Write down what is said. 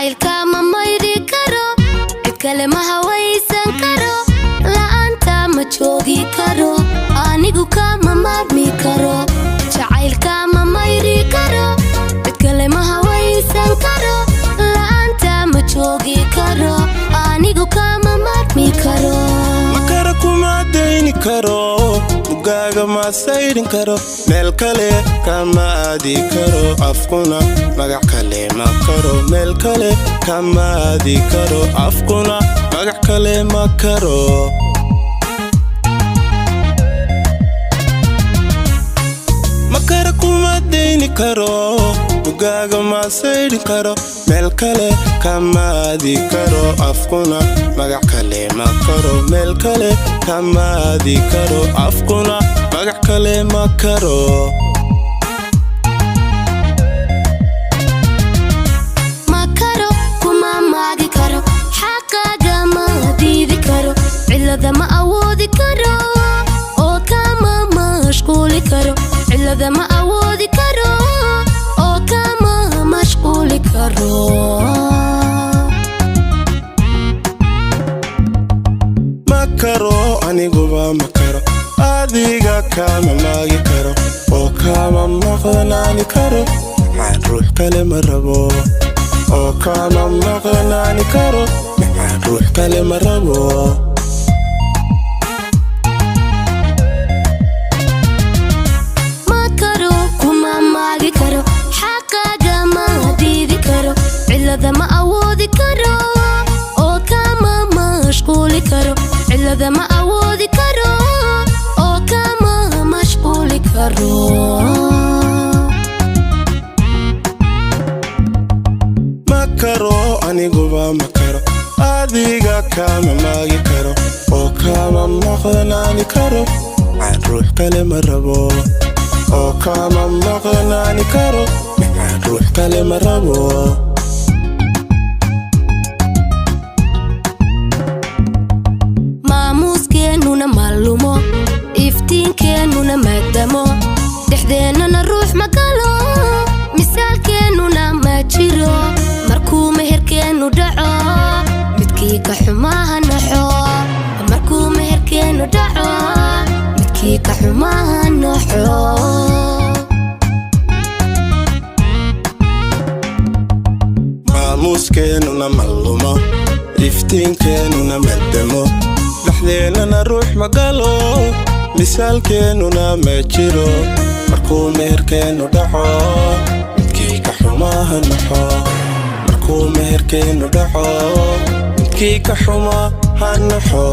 jacaylka ma mayri karo cid kale ma hawaysan karo la'aanta ma joogi karo anigu kama maarmi karo jacaylka ma mayri karo cid kale ma hawaysan karo la'aanta ma joogi karo anigu kama maarmi karo makara kuma deyni karo mugaaga ma sayrin karo meel kale kama aadi karo afkuna magac kale ma karo meel kale kama aadi karo afkuna magac kale ma karo makara kuma deyni karo mugaaga ma sayrin karo meel kale kama aadi karo afkuna magac kale ma karo meel kale kama aadi karo afkuna magac kale ma karo makaro kuma maagi karo xaqaaga ma diidi karo cilada ma awoodi karo oo kama mashquuli karo cilada ma awoodi karo oo kama mashquuli karo makaro aniguba makaro adiga kama maagi karo oo kama maqnaani karo maxaan ruux kale ma rabo oo kama maqnaani karo maxaan ruux kale ma rabo makaro kuma maagi karo xaqaaga ma diidi karo cilada ma awoodi karo oo kama mashquuli karo cilada ma awoodi karo oo kama mashquuli karo makaro aniguba makaro adiga kama maagi karo oo kama maqnaani karo maxaan ruux kale ma rabo oo kama maqnaani karo maxaan ruux kale ma rabo maamuuskeenuna maalumo iftiinkeenuna maadamo dhexdeennana ruux ma galo misaalkeennuna ma jiro markuu meherkeennu dhaco midkii ka xumaha naxo markuu meherkeennu dhaco midkii ka xumaha naxo maamuuskeenuna maalumo iftiinkeenuna maadamo dhexdeennana ruux ma galo misaalkeennuna ma jiro markuu meherkeennu dhaco midkii ka xumaha naxo markuu meherkeennu dhaco midkii ka xumaha naxo